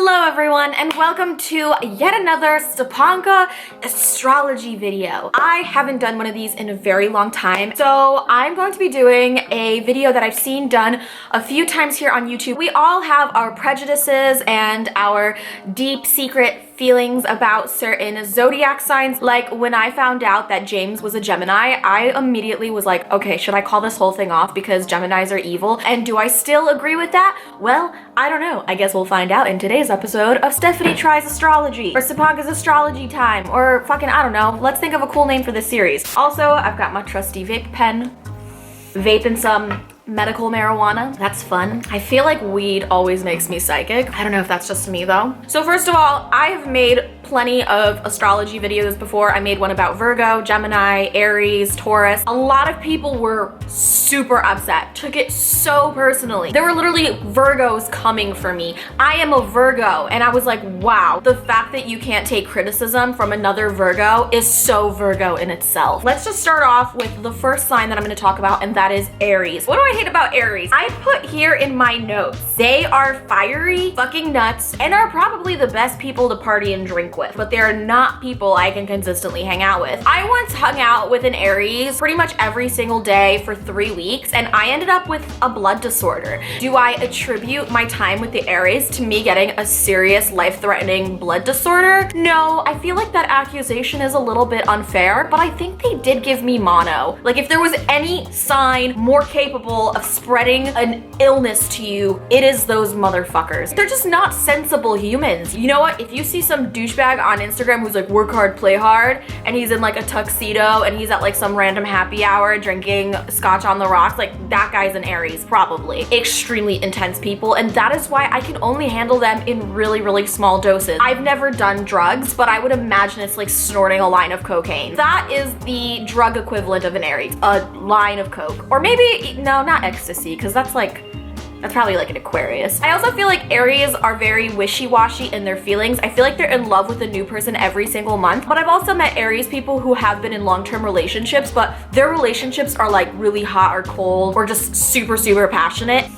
Hello everyone and welcome to yet another STEPANKA astrology video. I haven't done one of these in a very long time, so I'm going to be doing a video that I've seen done a few times here on YouTube. We all have our prejudices and our deep secret feelings about certain zodiac signs. Like when I found out that James was a Gemini, I immediately was like, okay, should I call this whole thing off because Geminis are evil? And do I still agree with that? Well, I don't know. I guess we'll find out in today's episode of Stephanie Tries Astrology, or STEPANKA's Astrology Time, or fucking, I don't know. Let's think of a cool name for this series. Also, I've got my trusty vape pen, vaping some medical marijuana. That's fun. I feel like weed always makes me psychic. I don't know if that's just me though. So first of all, I have made plenty of astrology videos before. I made one about Virgo, Gemini, Aries, Taurus. A lot of people were super upset, took it so personally. There were literally Virgos coming for me. I am a Virgo, and I was like, wow, the fact that you can't take criticism from another Virgo is so Virgo in itself. Let's just start off with the first sign that I'm gonna talk about, and that is Aries. What do I hate about Aries? I put here in my notes, they are fiery, fucking nuts, and are probably the best people to party and drink with, but they're not people I can consistently hang out with. I once hung out with an Aries pretty much every single day for 3 weeks, and I ended up with a blood disorder. Do I attribute my time with the Aries to me getting a serious life-threatening blood disorder? No, I feel like that accusation is a little bit unfair, but I think they did give me mono. Like if there was any sign more capable of spreading an illness to you, it is those motherfuckers. They're just not sensible humans. You know what? If you see some douchebag on Instagram who's like, work hard, play hard, and he's in like a tuxedo and he's at like some random happy hour drinking scotch on the rocks, like that guy's an Aries, probably. Extremely intense people, and that is why I can only handle them in really, really small doses. I've never done drugs, but I would imagine it's like snorting a line of cocaine. That is the drug equivalent of an Aries, a line of coke. Or maybe, no, not ecstasy, because that's probably like an Aquarius. I also feel like Aries are very wishy-washy in their feelings. I feel like they're in love with a new person every single month, but I've also met Aries people who have been in long-term relationships, but their relationships are like really hot or cold or just super, super passionate.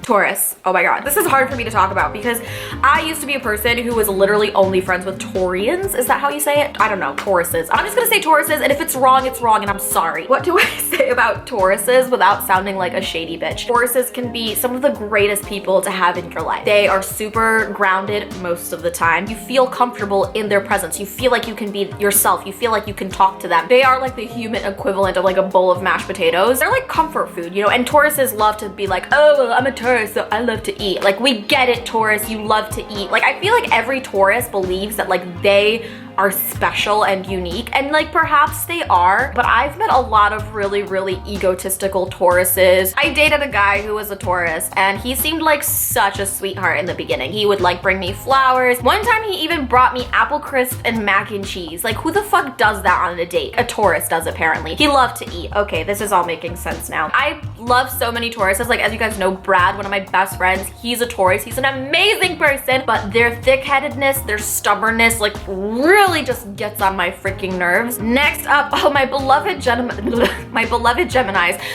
Taurus. Oh my god. This is hard for me to talk about because I used to be a person who was literally only friends with Taurians. Is that how you say it? I don't know. Tauruses. I'm just gonna say Tauruses, and if it's wrong, it's wrong, and I'm sorry. What do I say about Tauruses without sounding like a shady bitch? Tauruses can be some of the greatest people to have in your life. They are super grounded most of the time. You feel comfortable in their presence. You feel like you can be yourself. You feel like you can talk to them. They are like the human equivalent of like a bowl of mashed potatoes. They're like comfort food, you know, and Tauruses love to be like, oh, well, I'm a Taurus, so I love to eat. Like, we get it, Taurus, you love to eat. Like, I feel like every Taurus believes that like they are special and unique, and like perhaps they are, but I've met a lot of really, really egotistical Tauruses. I dated a guy who was a Taurus, and he seemed like such a sweetheart in the beginning. He would like bring me flowers. One time he even brought me apple crisp and mac and cheese. Like, who the fuck does that on a date? A Taurus does, apparently. He loved to eat. Okay, this is all making sense now. I love so many Tauruses. Like, as you guys know, Brad, one of my best friends, he's a Taurus. He's an amazing person, but their thick-headedness, their stubbornness, like really just gets on my freaking nerves. Next up, oh, my beloved Geminis.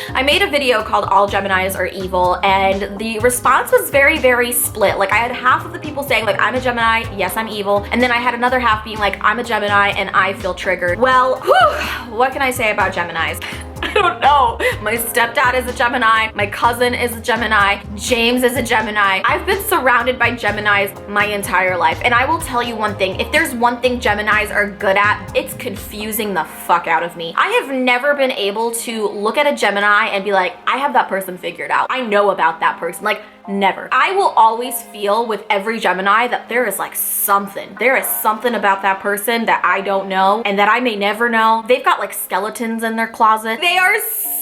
I made a video called All Geminis Are Evil, and the response was very, very split. Like, I had half of the people saying like, I'm a Gemini, yes, I'm evil, and then I had another half being like, I'm a Gemini and I feel triggered. Well, whew, what can I say about Geminis? I don't know. My stepdad is a Gemini. My cousin is a Gemini. James is a Gemini. I've been surrounded by Geminis my entire life. And I will tell you one thing. If there's one thing Geminis are good at, it's confusing the fuck out of me. I have never been able to look at a Gemini and be like, I have that person figured out. I know about that person. Like, never. I will always feel with every Gemini that there is like something. There is something about that person that I don't know and that I may never know. They've got like skeletons in their closet. They are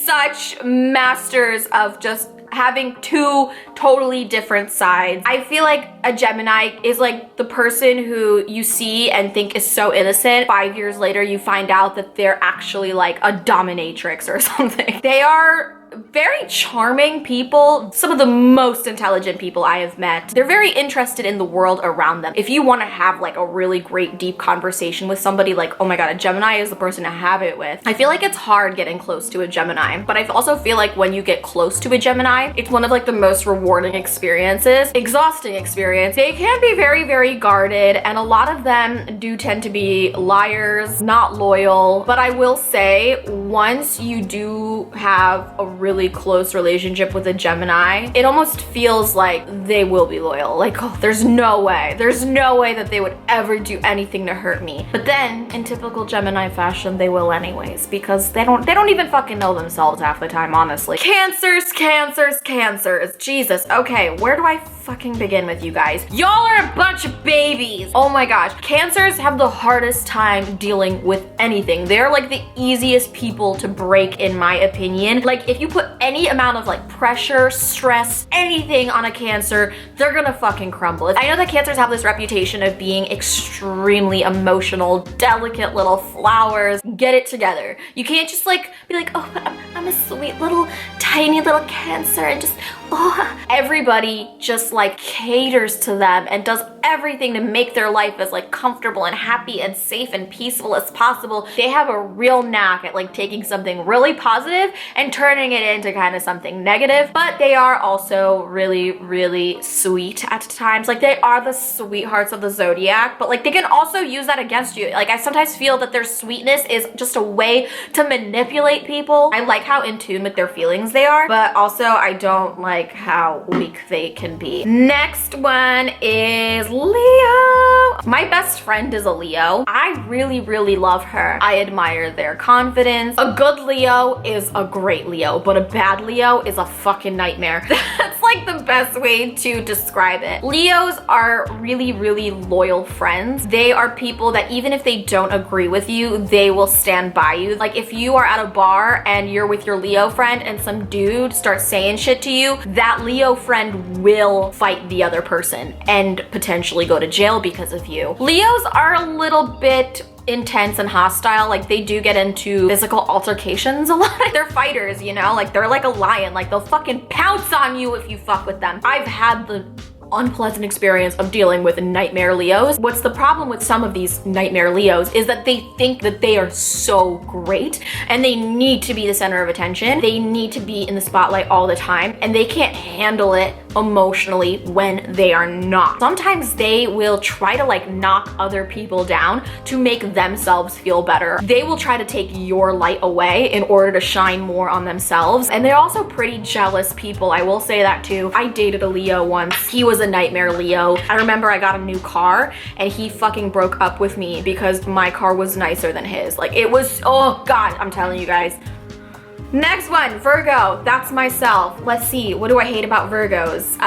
such masters of just having two totally different sides. I feel like a Gemini is like the person who you see and think is so innocent. 5 years later, you find out that they're actually like a dominatrix or something. They are very charming people, some of the most intelligent people I have met. They're very interested in the world around them. If you want to have like a really great deep conversation with somebody, like, oh my god, a Gemini is the person to have it with. I feel like it's hard getting close to a Gemini, but I also feel like when you get close to a Gemini, it's one of like the most rewarding experiences, exhausting experience. They can be very, very guarded, and a lot of them do tend to be liars, not loyal. But I will say, once you do have a really close relationship with a Gemini, it almost feels like they will be loyal. Like, oh, there's no way that they would ever do anything to hurt me. But then, in typical Gemini fashion, they will anyways, because they don't even fucking know themselves half the time, honestly. Cancers. Jesus. Okay, where do I fucking begin with you guys? Y'all are a bunch of babies. Oh my gosh. Cancers have the hardest time dealing with anything. They're like the easiest people to break, in my opinion. Like, if you put any amount of like pressure, stress, anything on a Cancer, they're gonna fucking crumble. I know that Cancers have this reputation of being extremely emotional, delicate little flowers. Get it together. You can't just like be like, oh, but I'm a sweet little tiny little Cancer, and just, oh. Everybody just like caters to them and does everything to make their life as like comfortable and happy and safe and peaceful as possible. They have a real knack at like taking something really positive and turning it into kind of something negative, but they are also really, really sweet at times. Like, they are the sweethearts of the Zodiac, but like they can also use that against you. Like, I sometimes feel that their sweetness is just a way to manipulate people. I like how in tune with their feelings they are, but also I don't like how weak they can be. Next one is Leo. My best friend is a Leo. I really, really love her. I admire their confidence. A good Leo is a great Leo, but a bad Leo is a fucking nightmare. That's like the best way to describe it. Leos are really, really loyal friends. They are people that even if they don't agree with you, they will stand by you. Like, if you are at a bar and you're with your Leo friend and some dude starts saying shit to you, that Leo friend will fight the other person and potentially go to jail because of you. Leos are a little bit intense and hostile. Like, they do get into physical altercations a lot. They're fighters, you know? Like, they're like a lion. Like, they'll fucking pounce on you if you fuck with them. I've had the unpleasant experience of dealing with nightmare Leos. What's the problem with some of these nightmare Leos is that they think that they are so great and they need to be the center of attention. They need to be in the spotlight all the time, and they can't handle it emotionally when they are not. Sometimes they will try to like knock other people down to make themselves feel better. They will try to take your light away in order to shine more on themselves. And they're also pretty jealous people. I will say that too. I dated a Leo once. He was a nightmare Leo. I remember I got a new car and he fucking broke up with me because my car was nicer than his. Like, it was, oh God, I'm telling you guys. Next one, Virgo. That's myself. Let's see, what do I hate about Virgos?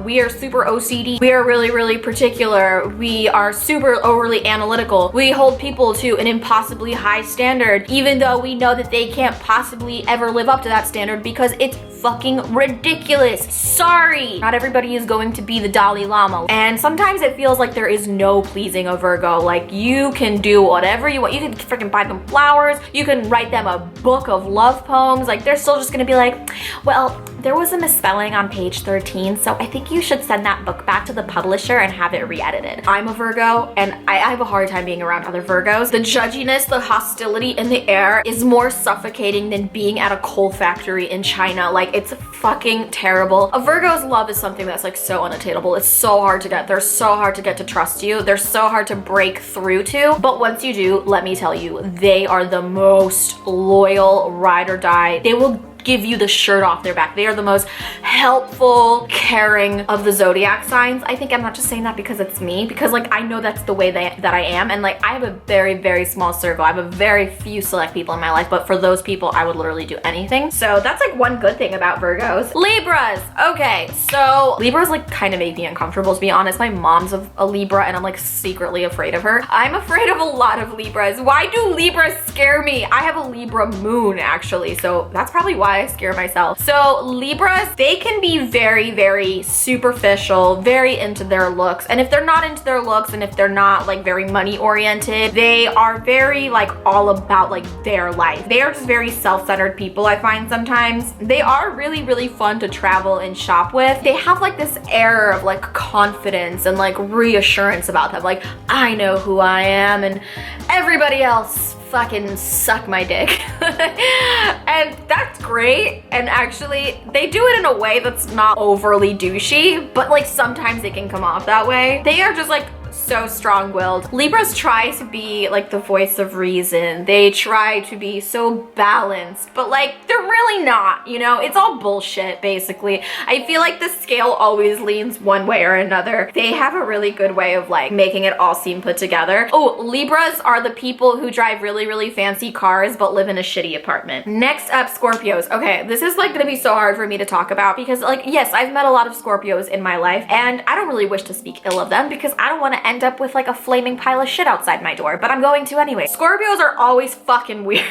We are super OCD. We are really, really particular. We are super overly analytical. We hold people to an impossibly high standard, even though we know that they can't possibly ever live up to that standard because it's fucking ridiculous. Sorry. Not everybody is going to be the Dalai Lama. And sometimes it feels like there is no pleasing a Virgo. Like, you can do whatever you want. You can freaking buy them flowers. You can write them a book of love poems. Like, they're still just gonna be like, well, there was a misspelling on page 13, so I think you should send that book back to the publisher and have it re-edited. I'm a Virgo, and I have a hard time being around other Virgos. The judginess, the hostility in the air is more suffocating than being at a coal factory in China. Like, it's fucking terrible. A Virgo's love is something that's like so unattainable. It's so hard to get. They're so hard to get to trust you. They're so hard to break through to. But once you do, let me tell you, they are the most loyal ride or die. They will give you the shirt off their back. They are the most helpful, caring of the zodiac signs. I think I'm not just saying that because it's me, because like I know that's the way that I am, and like I have a very, very small circle. I have a very few select people in my life, but for those people, I would literally do anything. So that's like one good thing about Virgos. Libras. Okay, so Libras like kind of make me uncomfortable, to be honest. My mom's a Libra and I'm like secretly afraid of her. I'm afraid of a lot of Libras. Why do Libras scare me? I have a Libra moon actually, so that's probably why I scare myself. So Libras, they can be very, very superficial, very into their looks. And if they're not into their looks and if they're not like very money oriented, they are very like all about like their life. They are just very self-centered people, I find sometimes. They are really, really fun to travel and shop with. They have like this air of like confidence and like reassurance about them. Like, I know who I am and everybody else fucking suck my dick. And that's great. And actually, they do it in a way that's not overly douchey, but like sometimes it can come off that way. They are just like so strong-willed. Libras try to be like the voice of reason. They try to be so balanced, but like they're really not, you know? It's all bullshit, basically. I feel like the scale always leans one way or another. They have a really good way of like making it all seem put together. Oh, Libras are the people who drive really, really fancy cars but live in a shitty apartment. Next up, Scorpios. Okay, this is like gonna be so hard for me to talk about because like, yes, I've met a lot of Scorpios in my life and I don't really wish to speak ill of them because I don't want to end up with like a flaming pile of shit outside my door, but I'm going to anyway. Scorpios are always fucking weird.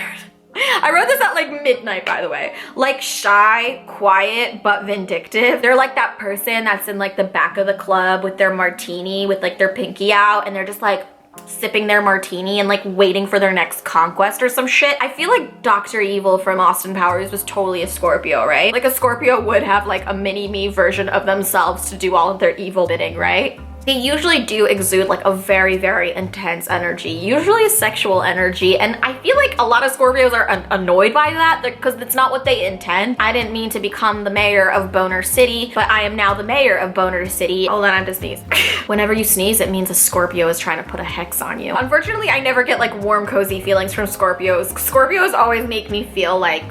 I wrote this at like midnight, by the way. Like shy, quiet, but vindictive. They're like that person that's in like the back of the club with their martini with like their pinky out and they're just like sipping their martini and like waiting for their next conquest or some shit. I feel like Dr. Evil from Austin Powers was totally a Scorpio, right? Like a Scorpio would have like a mini-me version of themselves to do all of their evil bidding, right? They usually do exude like a very, very intense energy, usually a sexual energy. And I feel like a lot of Scorpios are annoyed by that because it's not what they intend. I didn't mean to become the mayor of Boner City, but I am now the mayor of Boner City. Hold on, I have to sneeze. Whenever you sneeze, it means a Scorpio is trying to put a hex on you. Unfortunately, I never get like warm, cozy feelings from Scorpios. Scorpios always make me feel like,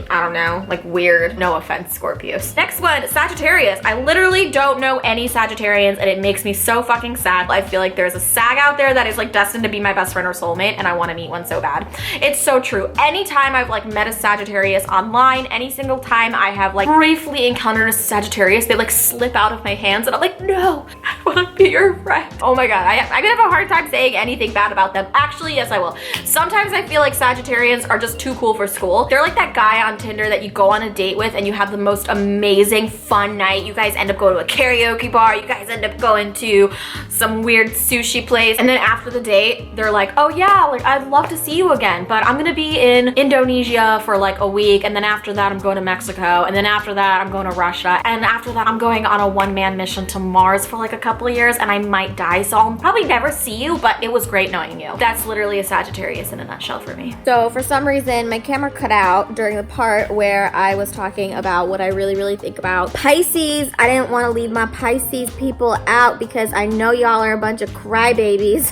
I don't know, like weird. No offense, Scorpios. Next one, Sagittarius. I literally don't know any Sagittarians and it makes me so fucking sad. I feel like there's a Sag out there that is like destined to be my best friend or soulmate and I want to meet one so bad. It's so true. Anytime I've like met a Sagittarius online, any single time I have like briefly encountered a Sagittarius, they like slip out of my hands and I'm like, no, I want to be your friend. Oh my God, I'm gonna have a hard time saying anything bad about them. Actually, yes, I will. Sometimes I feel like Sagittarians are just too cool for school. They're like that guy on Tinder that you go on a date with and you have the most amazing fun night. You guys end up going to a karaoke bar. You guys end up going to some weird sushi place. And then after the date, they're like, oh yeah, like I'd love to see you again, but I'm gonna be in Indonesia for like a week. And then after that, I'm going to Mexico. And then after that, I'm going to Russia. And after that, I'm going on a one-man mission to Mars for like a couple of years and I might die. So I'll probably never see you, but it was great knowing you. That's literally a Sagittarius in a nutshell for me. So for some reason, my camera cut out during the part where I was talking about what I really, really think about Pisces. I didn't want to leave my Pisces people out because I know y'all are a bunch of crybabies.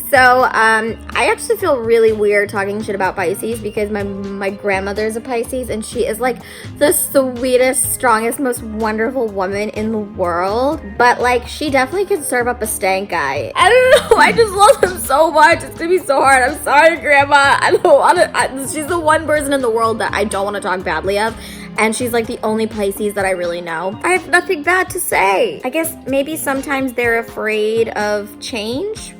So I actually feel really weird talking shit about Pisces because my grandmother's a Pisces and she is like the sweetest, strongest, most wonderful woman in the world. But like she definitely could serve up a stank guy. I don't know. I just love him so much. It's gonna be so hard. I'm sorry, Grandma. I don't want to. She's the one person in the world that I don't want to talk badly of. And she's like the only Pisces that I really know. I have nothing bad to say. I guess maybe sometimes they're afraid of change.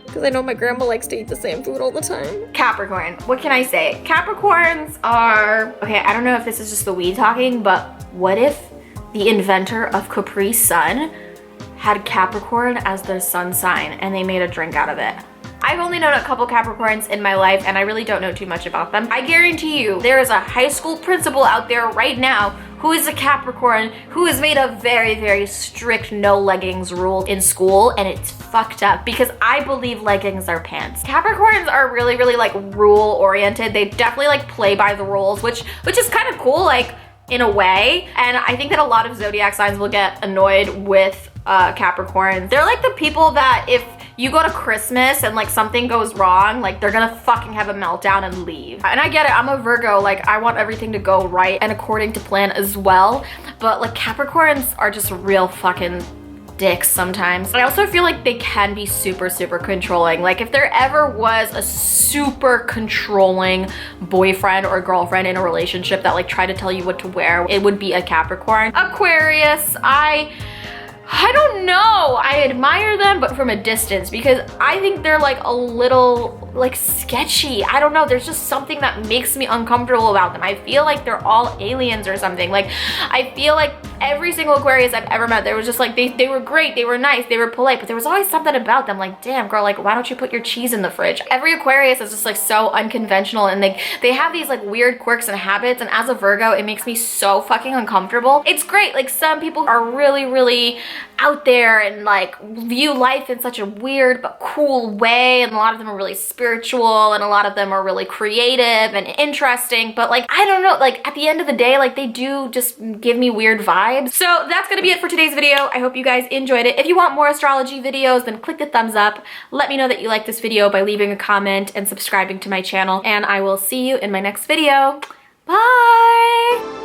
Because I know my grandma likes to eat the same food all the time. Capricorn, what can I say? Capricorns are, okay, I don't know if this is just the weed talking, but what if the inventor of Capri Sun had Capricorn as their sun sign and they made a drink out of it? I've only known a couple Capricorns in my life and I really don't know too much about them. I guarantee you there is a high school principal out there right now who is a Capricorn who has made a very, very strict no leggings rule in school and it's fucked up because I believe leggings are pants. Capricorns are really, really like rule oriented. They definitely like play by the rules, which is kind of cool, like in a way. And I think that a lot of zodiac signs will get annoyed with Capricorns. They're like the people that if you go to Christmas and like something goes wrong, like they're gonna fucking have a meltdown and leave. And I get it, I'm a Virgo, like I want everything to go right and according to plan as well. But like Capricorns are just real fucking dicks sometimes. I also feel like they can be super, super controlling. Like if there ever was a super controlling boyfriend or girlfriend in a relationship that like tried to tell you what to wear, it would be a Capricorn. Aquarius, I don't know. I admire them, but from a distance, because I think they're like a little like sketchy. I don't know. There's just something that makes me uncomfortable about them. I feel like they're all aliens or something. Like, I feel like every single Aquarius I've ever met, there was just like, they were great, they were nice, they were polite, but there was always something about them like, damn girl, like why don't you put your cheese in the fridge? Every Aquarius is just like so unconventional, and they have these like weird quirks and habits, and as a Virgo, it makes me so fucking uncomfortable. It's great, like some people are really out there and like view life in such a weird but cool way, and a lot of them are really spiritual, and a lot of them are really creative and interesting, but like, I don't know, like at the end of the day, like they do just give me weird vibes. So that's gonna be it for today's video. I hope you guys enjoyed it. If you want more astrology videos, then click the thumbs up. Let me know that you like this video by leaving a comment and subscribing to my channel, and I will see you in my next video. Bye!